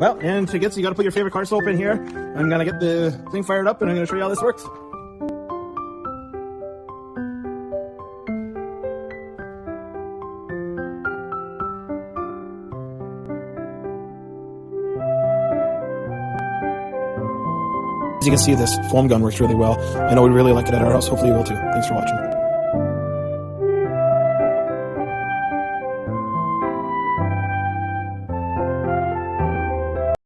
Well, and to get, so you got to put your favorite car soap in here. I'm going to get the thing fired up and I'm going to show you how this works. As you can see, this foam gun works really well. I know we really like it at our house. Hopefully you will too. Thanks for watching.